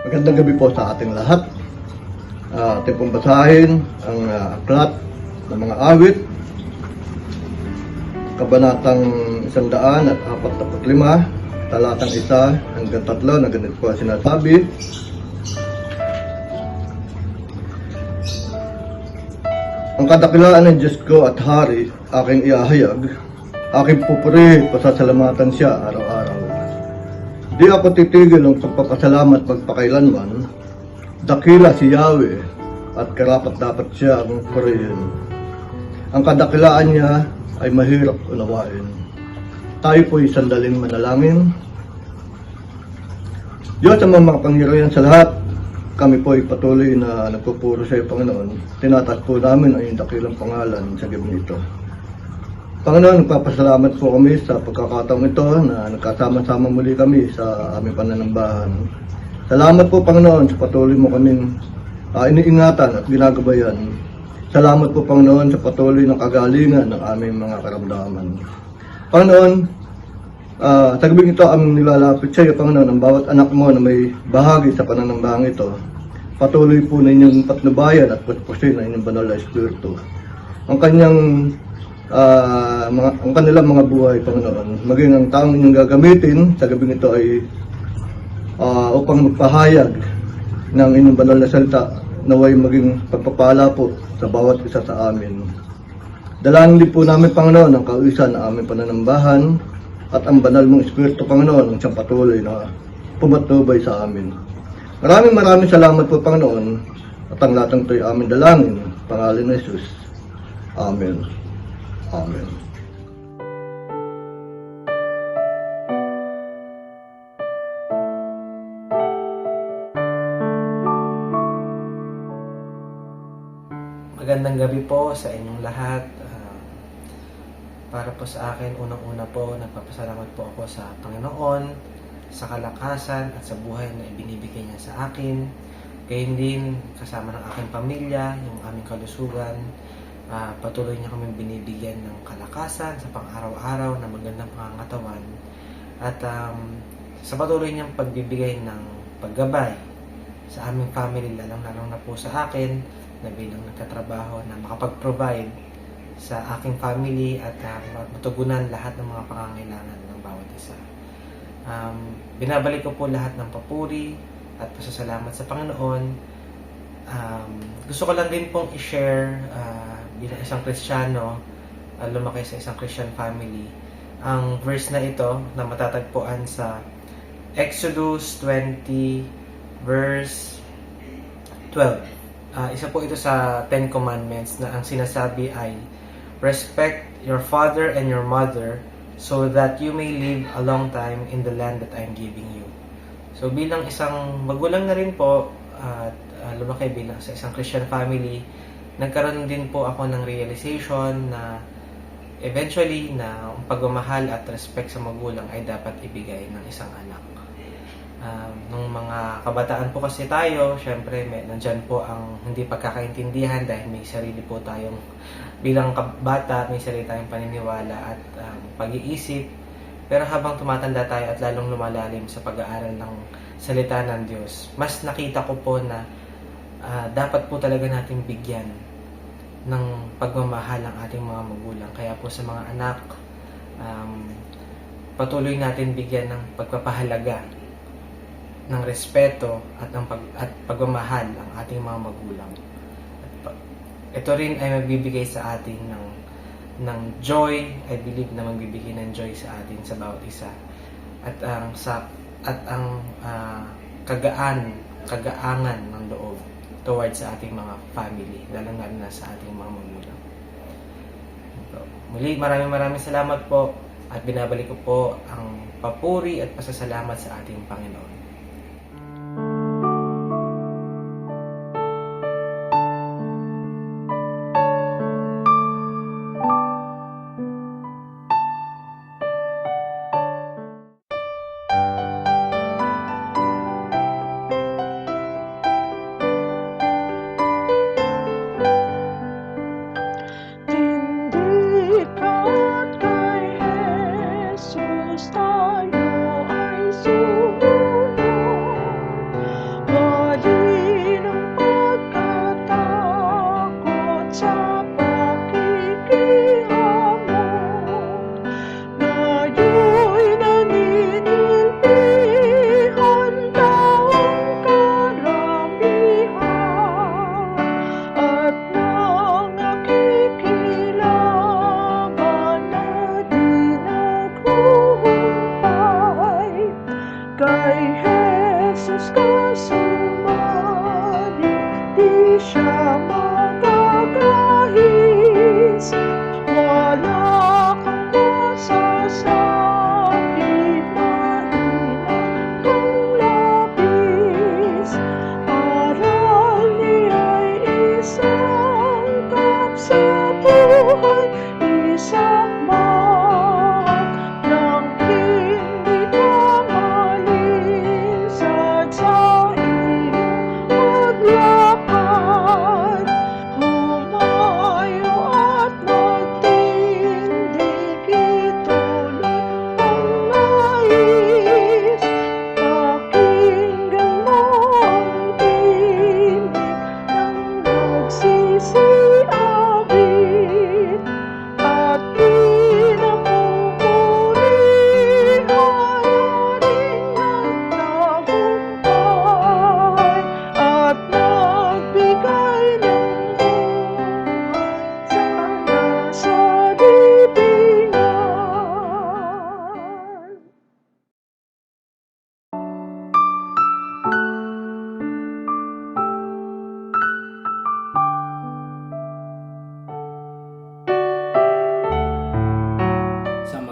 Magandang gabi po sa ating lahat. Ating pong basahin ang aklat ng mga awit, kabanatang 145, talatang 1 hanggang 3, na ganito po sinasabi. Ang kadakilaan ng Diyos ko at Hari, aking iahayag, aking pupuri, pasasalamatan siya araw-araw. Di ako titigil ng pagpapasalamat pagpakailanman. Dakila si Yahweh at karapat dapat siya ang purihin. Ang kadakilaan niya ay mahirap unawain. Tayo po'y sandaling manalangin. Diyos ang mga pangyarihan sa lahat, kami po'y patuloy na nagpupuro sa iyo, Panginoon. Tinataas po namin ang iyong dakilang pangalan sa gabi nito. Panginoon, nagpapasalamat po kami sa pagkakataong ito na nagkasama-sama muli kami sa aming pananambahan. Salamat po, Panginoon, sa patuloy mo kaming iniingatan at ginagabayan. Salamat po, Panginoon, sa patuloy ng kagalingan ng aming mga karamdaman. Panginoon, sa gabing ito aming nilalapit sa iyo, Panginoon, ang bawat anak mo na may bahagi sa pananambahang ito. Patuloy po na inyong patnubayan at puspusin na inyong banal na espiritu. Ang kanyang ang kanilang mga buhay, Panginoon, maging ang taong inyong gagamitin sa gabing ito ay upang magpahayag ng inyong banal na salita, naway maging pagpapala po sa bawat isa sa amin. Dalangin din po namin, Panginoon, ang kauisan ng aming pananambahan at ang banal mong espiritu, Panginoon, ang siyang patuloy na pumatnubay sa amin. Maraming salamat po, Panginoon, at ang lahat ng ito'y aming dalangin, pangalan ni Jesus. Amen. Amen. Magandang gabi po sa inyong lahat. Para po sa akin, unang-una po, nagpapasalamat po ako sa Panginoon, sa kalakasan at sa buhay na ibinibigay niya sa akin. Gayon din, kasama ng aking pamilya, yung aming kalusugan. Patuloy niya kami binibigyan ng kalakasan sa pang-araw-araw na magandang pangangatawan. At sa patuloy niyang pagbibigay ng paggabay sa aming family, lalong-lalong na po sa akin, na bilang nagtatrabaho na makapag-provide sa aking family at matugunan lahat ng mga pangangailangan ng bawat isa. Binabalik ko po lahat ng papuri at pasasalamat sa Panginoon. Gusto ko lang din pong i-share bilang isang Kristiyano, lumaki sa isang Christian family, ang verse na ito na matatagpuan sa Exodus 20 verse 12. Isa po ito sa 10 Commandments na ang sinasabi ay, respect your father and your mother so that you may live a long time in the land that I am giving you. So bilang isang magulang na rin po at lumaki bilang sa isang Christian family, nagkaroon din po ako ng realization na eventually na ang pagmamahal at respect sa magulang ay dapat ibigay ng isang anak. Nung mga kabataan po kasi tayo, syempre nandyan po ang hindi pagkakaintindihan dahil may sarili po tayong bilang bata, may sarili tayong paniniwala at pag-iisip. Pero habang tumatanda tayo at lalong lumalalim sa pag-aaral ng salita ng Diyos, mas nakita ko po na dapat po talaga nating bigyan ng pagmamahal ang ating mga magulang. Kaya po sa mga anak, patuloy natin bigyan ng pagpapahalaga, ng respeto at pagmamahal ang ating mga magulang. Ito rin ay magbibigay sa atin ng joy. I believe na magbibigay ng joy sa atin sa bawat isa. At ang kagaangan ng loob towards sa ating mga family, lalo na sa ating mga magulang. Muli, maraming salamat po at binabalik ko po ang papuri at pasasalamat sa ating Panginoon. Jesus tayo ay sumunod.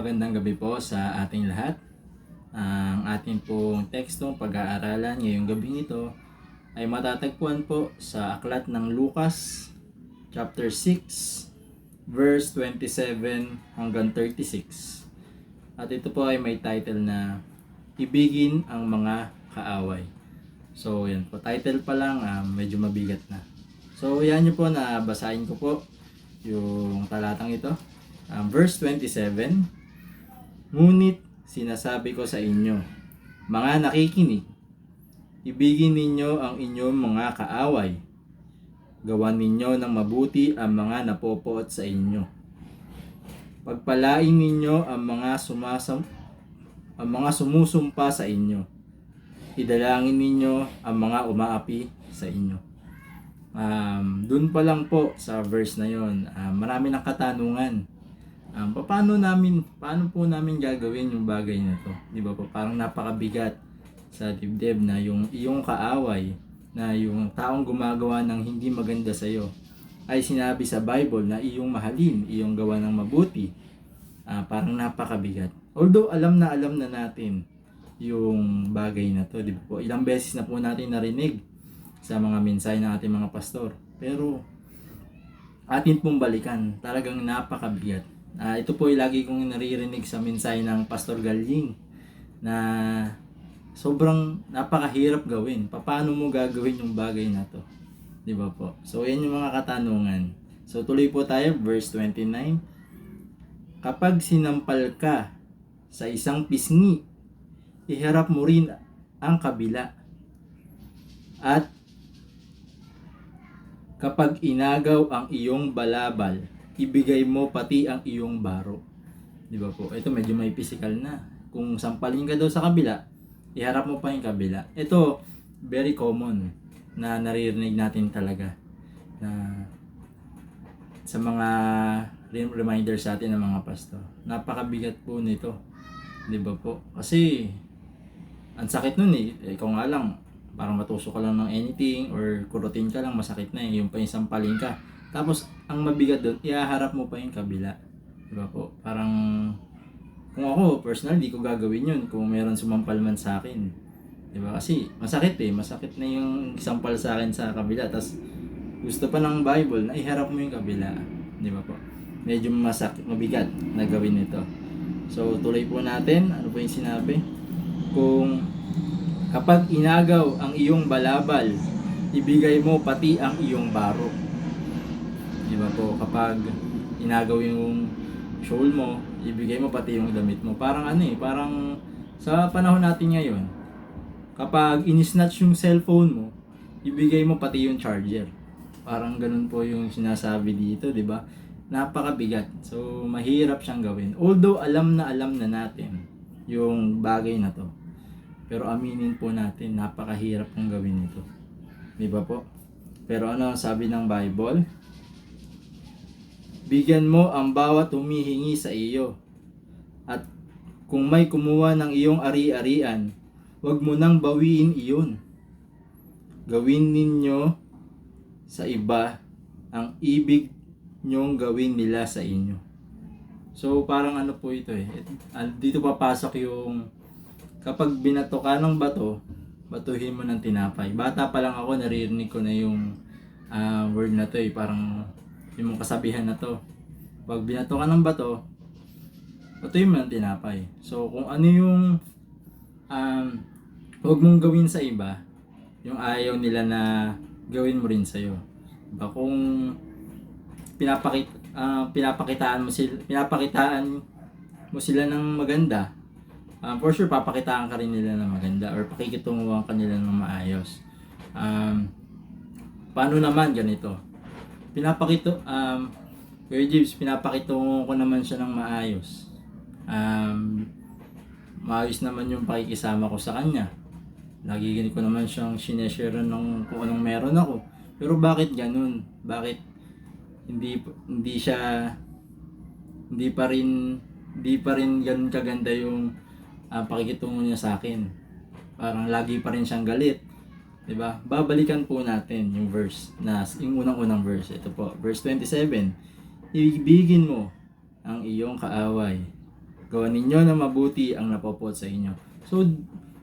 Magandang gabi po sa ating lahat. Ang ating pong tekstong pag-aaralan ngayong gabi ito ay matatagpuan po sa aklat ng Lucas chapter 6 verse 27 hanggang 36. At ito po ay may title na Ibigin ang mga kaaway. So yan po, title pa lang medyo mabigat na. So yan nyo po na basahin ko po yung talatang ito. Verse 27, ngunit sinasabi ko sa inyo, mga nakikinig, ibigin ninyo ang inyong mga kaaway. Gawan ninyo ng mabuti ang mga napopoot sa inyo. Pagpalain ninyo ang mga sumusumpa sa inyo. Idalangin ninyo ang mga umaapi sa inyo. Doon pa lang po sa verse na yon, marami ng katanungan. Paano po namin gagawin yung bagay na to? Di ba po? Parang napakabigat sa dibdib na yung iyong kaaway, na yung taong gumagawa ng hindi maganda sa iyo ay sinabi sa Bible na iyong mahalin, iyong gawa ng mabuti. Parang napakabigat. Although alam na natin yung bagay na to, di ba po? Ilang beses na po natin narinig sa mga mensahe ng ating mga pastor. Pero atin pong balikan, talagang napakabigat. Ito po ay lagi kong naririnig sa mensahe ng Pastor Galing na sobrang napakahirap gawin. Paano mo gagawin yung bagay na to? Di ba po? So yan yung mga katanungan. So tuloy po tayo, verse 29. Kapag sinampal ka sa isang pisngi, iharap mo rin ang kabila. At kapag inagaw ang iyong balabal, ibigay mo pati ang iyong baro. Di ba po? Ito medyo may physical na. Kung sampalin ka daw sa kabila, iharap mo pa yung kabila. Ito, very common na naririnig natin talaga. Na sa mga reminders sa atin ng mga pastor. Napakabigat po nito. Di ba po? Kasi, ang sakit nun eh. Ikaw nga lang, parang matusok ka lang ng anything or kurutin ka lang, masakit na eh. Yung pa yung sampalin ka. Tapos, ang mabigat doon, iaharap mo pa yung kabila. Diba po? Parang, kung ako, personal, di ko gagawin yun kung meron sumampal man sa akin. Diba? Kasi, masakit eh. Masakit na yung sampal sa akin sa kabila. Tapos, gusto pa ng Bible na iharap mo yung kabila. Diba po? Medyo mabigat na gawin ito. So, tuloy po natin. Ano po yung sinabi? Kung kapag inagaw ang iyong balabal, ibigay mo pati ang iyong baro. Diba po, kapag inagaw yung shawl mo, ibigay mo pati yung damit mo. Parang parang sa panahon natin ngayon, kapag in-snatch yung cellphone mo, ibigay mo pati yung charger. Parang ganun po yung sinasabi dito, diba? Napakabigat. So, mahirap siyang gawin. Although, alam na natin yung bagay na to. Pero aminin po natin, napakahirap ng gawin ito. Diba po? Pero ano sabi ng Bible? Bigyan mo ang bawat humihingi sa iyo. At kung may kumuha ng iyong ari-arian, huwag mo nang bawiin iyon. Gawin ninyo sa iba ang ibig nyong gawin nila sa inyo. So parang ano po ito eh. Dito papasok yung kapag binato ka ng bato, batuhin mo ng tinapay. Bata pa lang ako, naririnig ko na yung word na to eh. Parang yung kasabihan na to. Pag binato ka ng bato, batuhin mo ng tinapay. So kung ano yung huwag mong gawin sa iba, yung ayaw nila na gawin mo rin sa'yo. Diba? Kung pinapakitaan mo sila ng maganda, for sure papakitaan ka rin nila ng maganda or pakikitunguhan ka nila ng maayos. Paano naman ganito? Kuya Jibs, pinapakitungo ko naman siya ng maayos. Maayos naman yung pakikisama ko sa kanya. Lagi ko naman siyang sineshare ng kung anong meron ako. Pero bakit ganun? Bakit hindi pa rin ganun kaganda yung pakikitungo niya sa akin? Parang lagi pa rin siyang galit. 'Di ba? Babalikan po natin yung verse yung unang verse. Ito po, verse 27. Ibigin mo ang iyong kaaway. Gawa ninyo na mabuti ang napopot sa inyo. So,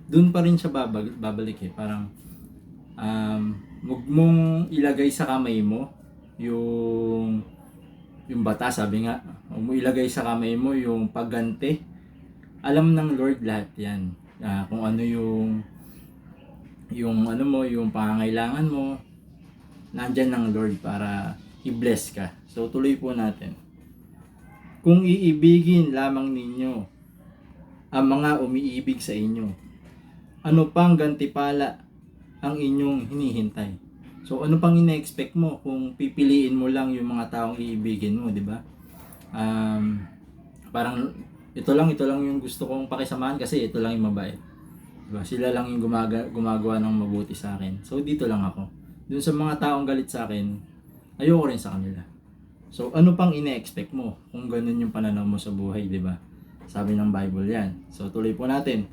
dun pa rin siya babalik eh. Parang, huwag mong ilagay sa kamay mo yung bata, sabi nga. Huwag mo ilagay sa kamay mo yung pagganti. Alam ng Lord lahat yan. Kung ano yung ano mo, yung pangangailangan mo, nandyan ng Lord para i-bless ka. So, tuloy po natin. Kung iibigin lamang ninyo ang mga umiibig sa inyo, ano pang gantipala ang inyong hinihintay? So, ano pang ina-expect mo kung pipiliin mo lang yung mga taong iibigin mo, di ba? Parang ito lang yung gusto kong pakisamahan kasi ito lang yung mabait. Diba? Sila lang yung gumagawa ng mabuti sa akin. So, dito lang ako. Dun sa mga taong galit sa akin, ayoko rin sa kanila. So, ano pang ine-expect mo kung ganun yung pananaw mo sa buhay, di ba? Sabi ng Bible yan. So, tuloy po natin.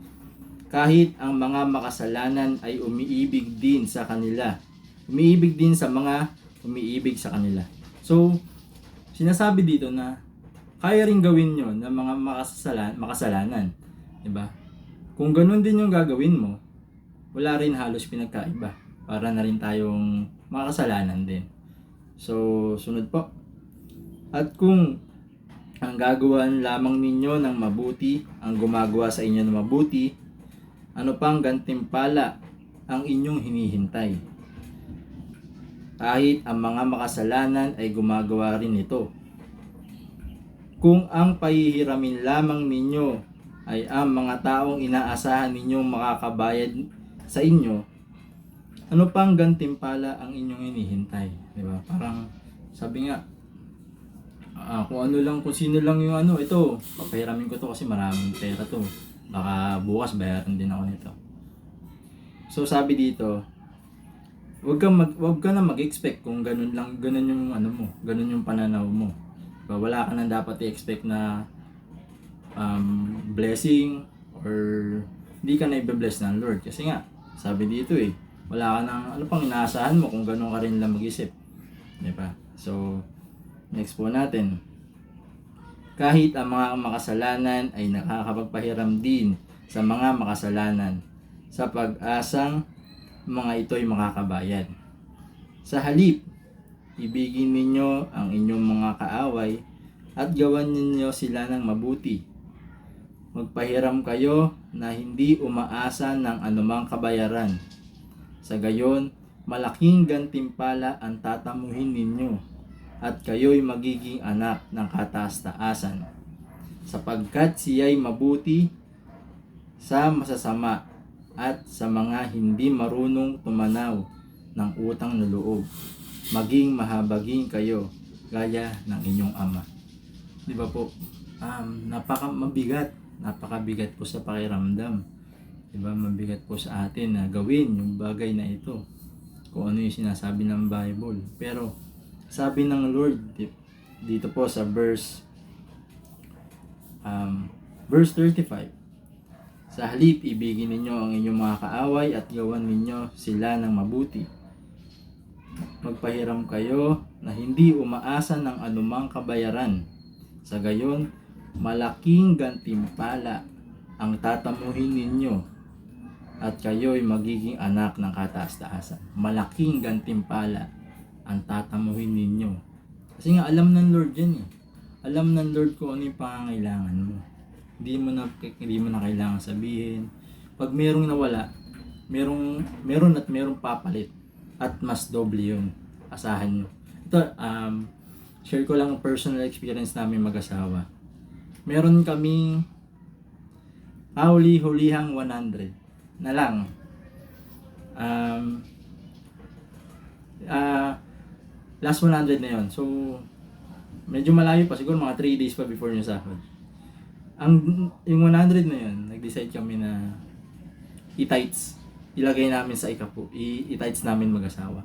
Kahit ang mga makasalanan ay umiibig din sa kanila. Umiibig din sa mga umiibig sa kanila. So, sinasabi dito na kaya rin gawin yon ng mga makasalanan. Di ba? Kung ganun din yung gagawin mo, wala rin halos pinagkaiba. Para na rin tayong makasalanan din. So, sunod po. At kung ang gagawan lamang ninyo ng mabuti, ang gumagawa sa inyo ng mabuti, ano pang gantimpala ang inyong hinihintay? Kahit ang mga makasalanan ay gumagawa rin ito. Kung ang pahihiramin lamang ninyo ay ang mga taong inaasahan ninyong makakabayad sa inyo, ano pang gantimpala ang inyong hinihintay? Diba? Parang sabi nga, kung sino lang yung ito, papahiramin ko to kasi maraming pera to. Baka bukas bayaran din ako nito. So sabi dito, wag ka na mag-expect kung ganun yung ganun yung pananaw mo. Diba? Wala ka na dapat i-expect na blessing or hindi ka na i-bless ng Lord. Kasi nga, sabi dito wala ka nang pang inaasahan mo kung ganun ka rin lang mag-isip. Diba? So, next po natin. Kahit ang mga makasalanan ay nakakapagpahiram din sa mga makasalanan sa pag-asang mga ito'y makakabayad. Sa halip, ibigin ninyo ang inyong mga kaaway at gawan ninyo sila ng mabuti. Magpahiram kayo na hindi umaasa ng anumang kabayaran. Sa gayon, malaking gantimpala ang tatamuhin ninyo at kayo'y magiging anak ng kataas-taasan, sapagkat siya'y mabuti sa masasama at sa mga hindi marunong tumanaw ng utang na loob. Maging mahabagin kayo gaya ng inyong ama. Di ba po? Napakabigat po sa pakiramdam. Di ba? Mabigat po sa atin na gawin yung bagay na ito. Kung ano yung sinasabi ng Bible. Pero sabi ng Lord dito po sa verse 35, sa halip ibigin ninyo ang inyong mga kaaway at gawan ninyo sila ng mabuti. Magpahiram kayo na hindi umaasa ng anumang kabayaran. Sa gayon, malaking gantimpala ang tatamuhin ninyo at kayo'y magiging anak ng kataas-taasan. Malaking gantimpala ang tatamuhin ninyo. Kasi nga alam ng Lord yan Alam ng Lord kung ano yung pangangailangan mo. Hindi mo na kailangan sabihin. Pag merong nawala, meron at merong papalit. At mas doble yun. Asahan nyo. Ito, share ko lang ang personal experience namin mag-asawa. Meron kaming hulihang 100 na lang. Last 100 na yon. So, medyo malayo pa. Siguro mga 3 days pa before yung sahod. Yung 100 na yon, nag-decide kami na i-tights. Ilagay namin sa ikapu. I-tights namin mag-asawa.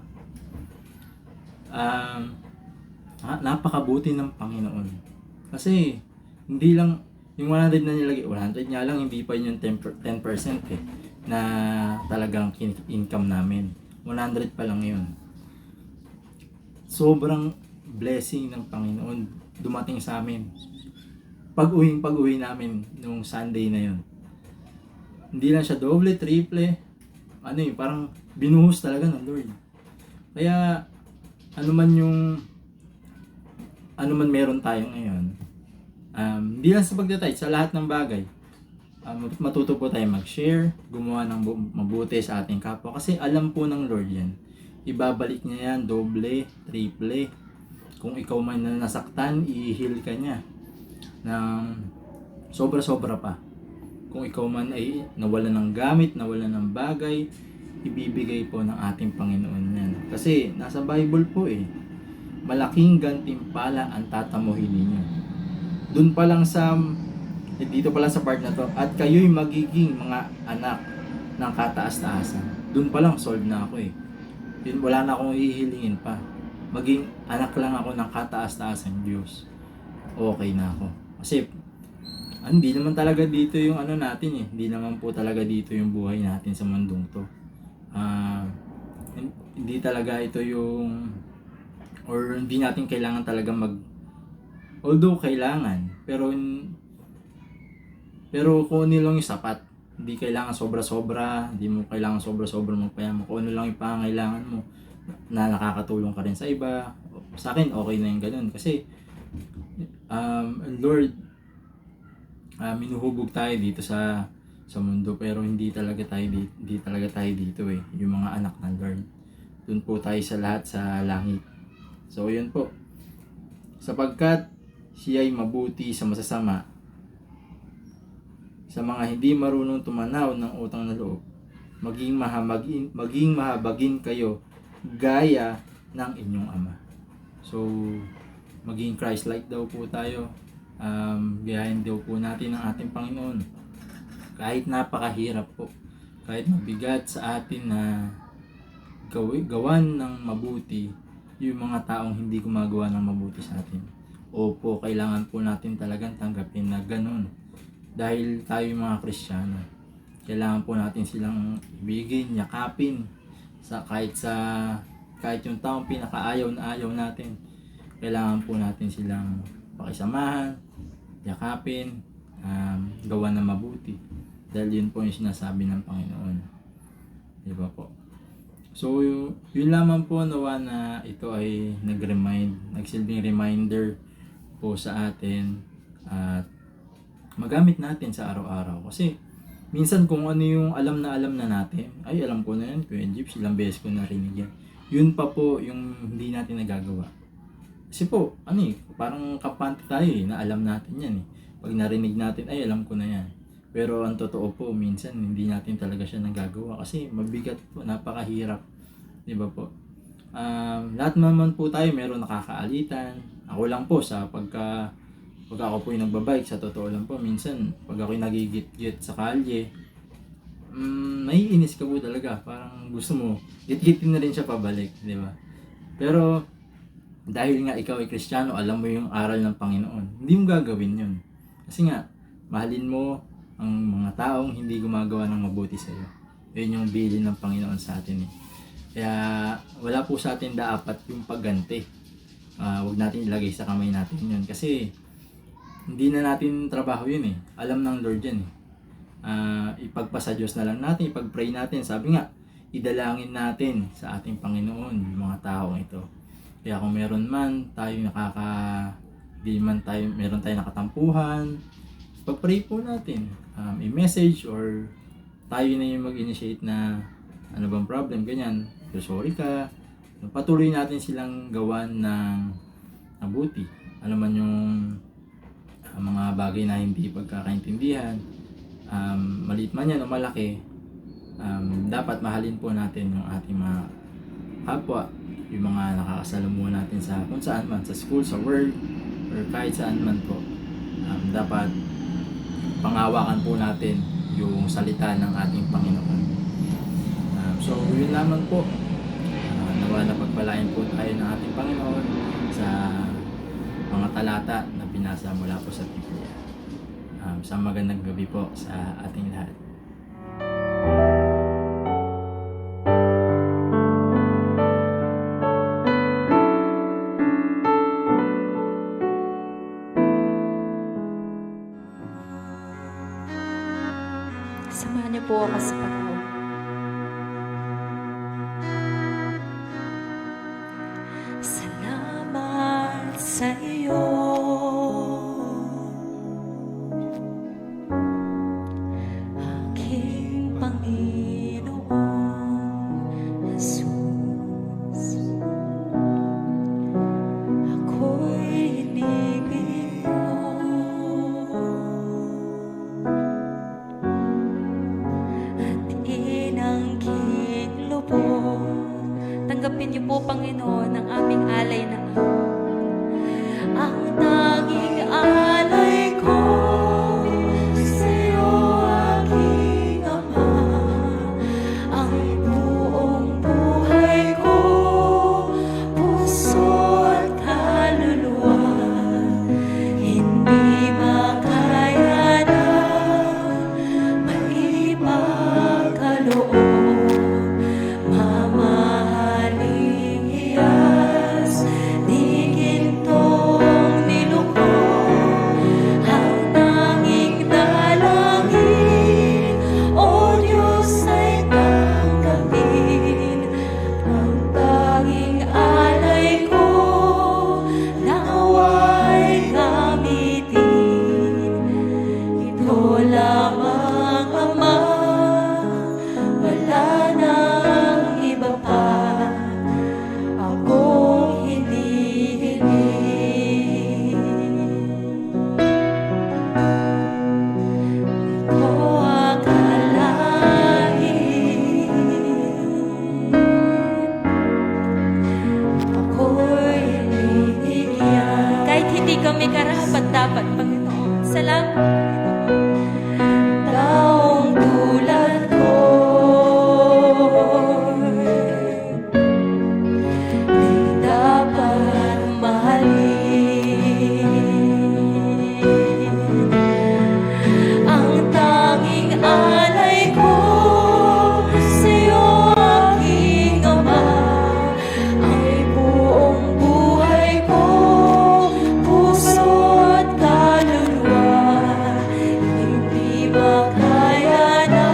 Napakabuti ng Panginoon. Kasi, hindi lang, yung 100 na nilagay, 100 nga lang, hindi pa yun yung 10% na talagang income namin. 100 pa lang yun. Sobrang blessing ng Panginoon dumating sa amin. pag-uwi namin nung Sunday na yun. Hindi lang siya doble, triple. Ano yun, parang binuhos talaga ng Lord. Kaya, ano man meron tayo ngayon, hindi lang sa pagtatay, sa lahat ng bagay, matuto po tayo mag-share, gumawa ng mabuti sa ating kapwa. Kasi alam po ng Lord yan. Ibabalik niya yan, doble, triple. Kung ikaw man na nasaktan, i-heal ka niya ng sobra-sobra pa. Kung ikaw man ay nawalan ng gamit, nawalan ng bagay, ibibigay po ng ating Panginoon yan. Kasi nasa Bible po malaking gantimpala ang tatamuhin ninyo. Doon pa lang dito pa lang sa part na to, at kayo'y magiging mga anak ng kataas-taasan. Doon pa lang solve na ako Yun, wala na akong ihihilingin pa. Maging anak lang ako ng kataas-taasan Diyos. Okay na ako. Kasi hindi naman talaga dito yung natin Hindi naman po talaga dito yung buhay natin sa mundong to. Hindi talaga ito yung, or hindi natin kailangan talaga although kailangan, pero kung ano lang yung sapat. Hindi kailangan sobra-sobra, hindi mo kailangan sobra-sobra magpayaman. Kung ano lang yung pangangailangan mo na nakakatulong ka rin sa iba. Sa akin, okay na yung ganun. Kasi, Lord, minuhubog tayo dito sa mundo, pero hindi talaga tayo dito yung mga anak ng Lord. Doon po tayo sa lahat sa langit. So, yun po. Sapagkat siya'y mabuti sa masasama, sa mga hindi marunong tumanaw ng utang na loob, maging mahabagin kayo gaya ng inyong Ama. So, maging Christ-like daw po tayo. Gayahin daw po natin ang ating Panginoon. Kahit napakahirap po, kahit mabigat sa atin na gawan ng mabuti yung mga taong hindi gumagawa ng mabuti sa atin. Opo, kailangan po natin talagang tanggapin na ganun. Dahil tayo mga Kristiyano, kailangan po natin silang ibigin, yakapin, kahit yung taong pinakaayaw na ayaw natin. Kailangan po natin silang pakisamahan, yakapin, gawa ng mabuti. Dahil yun po yung sinasabi ng Panginoon. Diba po? So, yun lamang po nawa na ito ay nagsilbing reminder po sa atin at magamit natin sa araw-araw. Kasi minsan kung ano yung alam na natin, ay alam ko na yan, Kuya Jeeps, ilang beses ko narinig yan. Yun pa po yung hindi natin nagagawa. Kasi po, parang kampante tayo na alam natin yan Pag narinig natin, ay alam ko na yan. Pero ang totoo po, minsan hindi natin talaga siya nagagawa kasi mabigat po, napakahirap. Diba po? Lahat naman po tayo meron nakakaalitan. Ako lang po pag ako po yung nagbabike, sa totoo lang po, minsan pag ako yung nagigit-git sa kalye, naiinis ka po talaga. Parang gusto mo, git-gitin na rin siya pabalik, di ba? Pero, dahil nga ikaw ay Kristiyano, alam mo yung aral ng Panginoon, hindi mo gagawin yun. Kasi nga, mahalin mo ang mga taong hindi gumagawa ng mabuti sa iyo. Yun yung bilin ng Panginoon sa atin Kaya, wala po sa atin dapat yung pagganti. Huwag natin ilagay sa kamay natin yun. Kasi, hindi na natin trabaho yun Alam ng Lord yan ipagpasa Diyos na lang natin, ipag-pray natin. Sabi nga, idalangin natin sa ating Panginoon yung mga taong ito. Kaya kung meron man tayo meron tayong nakatampuhan, pag-pray po natin. I-message or tayo na yung mag-initiate na ano bang problem, ganyan. So, sorry ka. Patuloy natin silang gawan ng mabuti. Alam man yung mga bagay na hindi pagkakaintindihan, maliit man yan o malaki, dapat mahalin po natin yung ating mga kapwa, yung mga nakakasalamuha natin sa kung saan man, sa school, sa work, or kahit saan man po. Dapat pangawakan po natin yung salita ng ating Panginoon. So, yun lamang po. Nawa na pagpalain po tayo ng ating Panginoon sa mga talata na binasa mula po sa Biblia. Sa magandang gabi po sa ating lahat. Samahan niyo po ako sa pag-away. Salamat sa iyo, aking Panginoong Jesus. Ako'y inibig mo at inangking lubos. Tanggapin niyo po, Panginoon, ang aming alay na ang tanging alay ko sa'yo, aking Ama. Ang buong buhay ko, puso at kaluluwa, hindi makaya na maipagkaloob. Mamahaling hiyas, di gintong niluko, ang tanging dalangin, O Diyos, ay tanggapin. Ang tanging alay ko, nawa'y gamitin. Ito lamang, Ama, wala nang iba pa akong hinihiling. Ko akalain ako'y binigyan. Kahit hindi kami karapat-dapat, Panginoon, salamat. Taong tulad ko, di dapat mahalin. Ang tanging alay ko sa'yo, aking Ama, ay buong buhay ko, puso at kaluluwa, hindi makaya na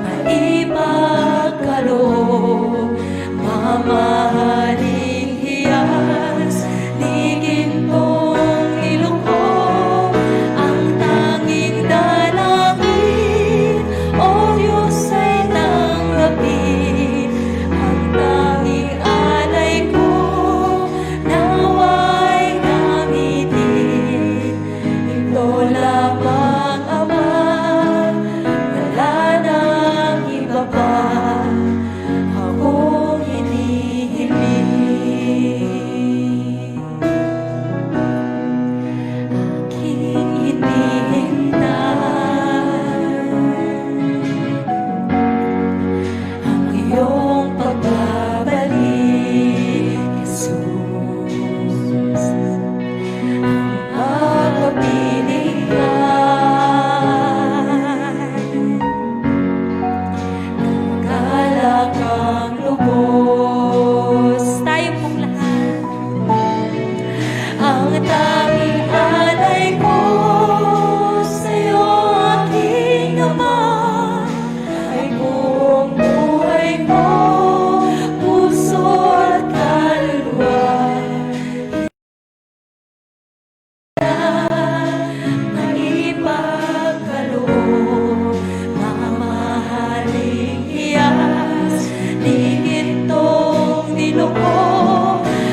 maipagkaloob. Mamahaling hiyas, di gintong niluko, ang tanging dalangin, O Diyos, ay tanggapin. Ang tanging alay ko, nawa'y gamitin. Ito lamang, Ama, wala nang iba pa akong hinihiling. Aking hinihintay ang iyong pagbabalik, Jesus. Ang pagpapilihan, nagkalak ang lubos. Tayo pong lahat. Ang tanging alay ko sa'yo, aking Ama, ay buong buhay ko, puso at kaluluwa, maipagkaloob. Mamahaling hiyas, di gintong niluko,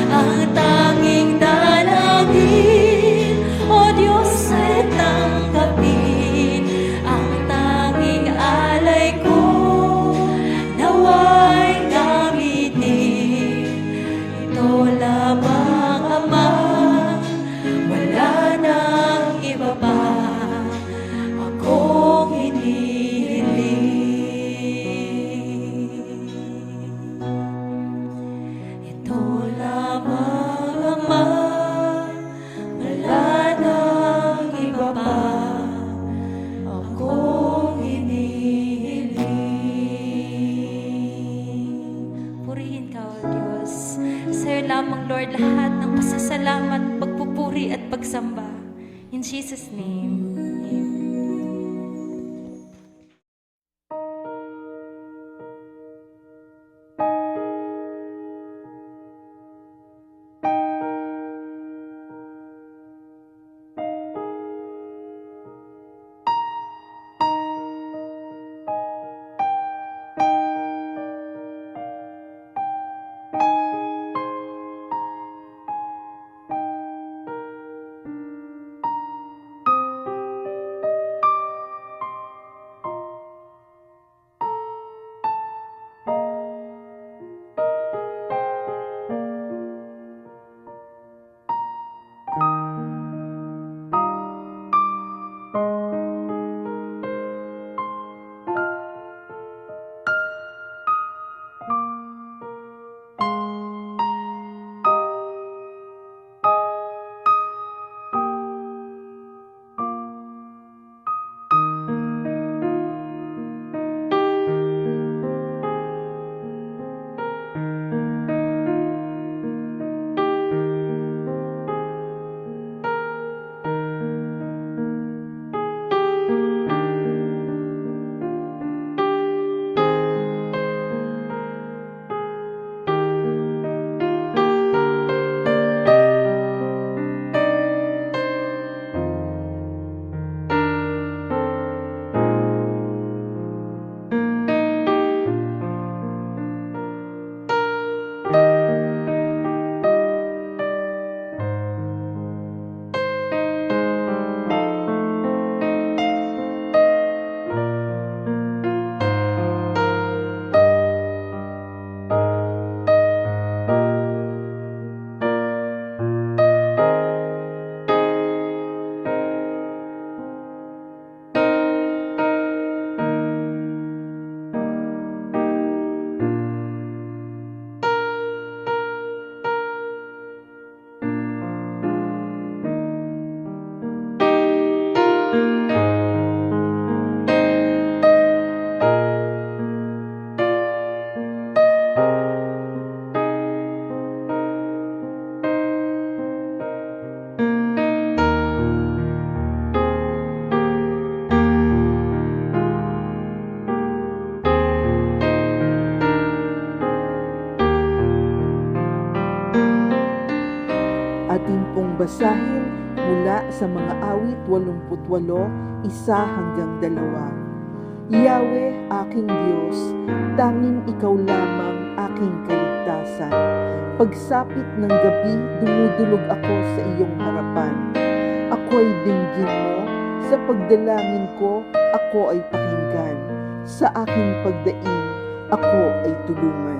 ang tanging dalangin, O Diyos, ay tanggapin. Ang tanging alay ko, nawa'y gamitin. Ito lamang, Ama, wala nang iba pa akong hinihiling. Ito lamang, Ama, wala nang iba pa akong hinihiling. Purihin ka, O Diyos. Sa'yo lamang, Lord, lahat ng pasasalamat, pagpupuri at pagsamba. In Jesus' name, Amen. Basahin mula sa mga awit 88, 1-2. Yahweh, aking Diyos, tanging ikaw lamang aking kaligtasan. Pagsapit ng gabi, dumudulog ako sa iyong harapan. Ako'y dinggin mo, sa pagdalangin ko, ako ay pakinggan. Sa aking pagdaing, ako ay tulungan.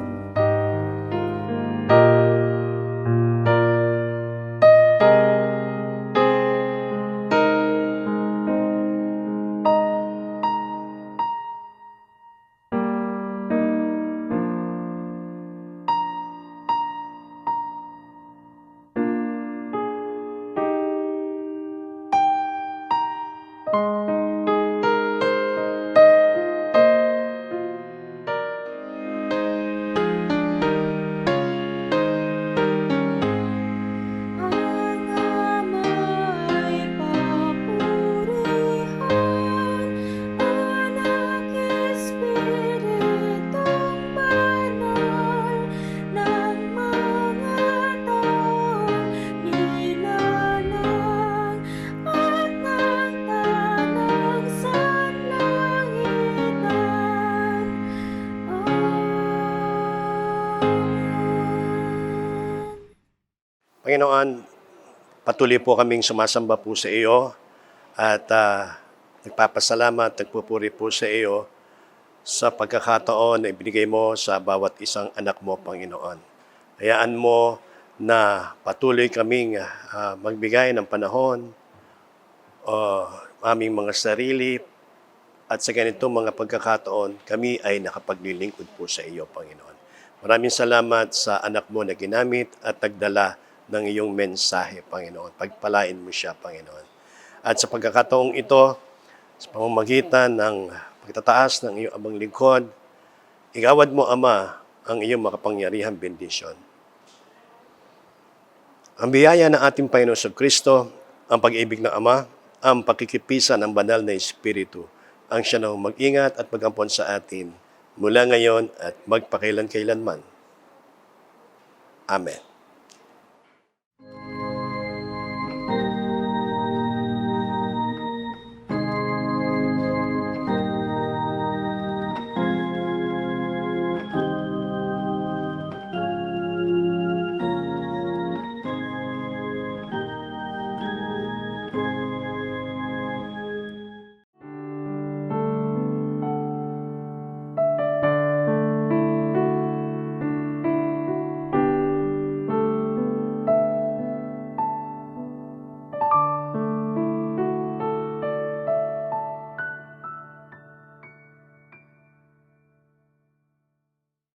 Ang ama'y papurihan, Anak, Espiritong Banal, ng mga taong nilalang at ng tanang sanlangitan. Panginoon, patuloy po kaming sumasamba po sa iyo at nagpapasalamat, nagpupuri po sa iyo sa pagkakataon na ibinigay mo sa bawat isang anak mo, Panginoon. Hayaan mo na patuloy kaming magbigay ng panahon aming mga sarili at sa ganitong mga pagkakataon, kami ay nakapaglilingkod po sa iyo, Panginoon. Maraming salamat sa anak mo na ginamit at nagdala ng iyong mensahe, Panginoon. Pagpalain mo siya, Panginoon. At sa pagkakataong ito, sa pamamagitan ng pagtataas ng iyong abang lingkod, igawad mo, Ama, ang iyong makapangyarihang bendisyon. Ang biyaya ng ating Panginoon sa Kristo, ang pag-ibig ng Ama, ang pakikipisan ng banal na Espiritu, ang siya na mag-ingat at mag-ampon sa atin mula ngayon at magpakailan-kailanman. Amen.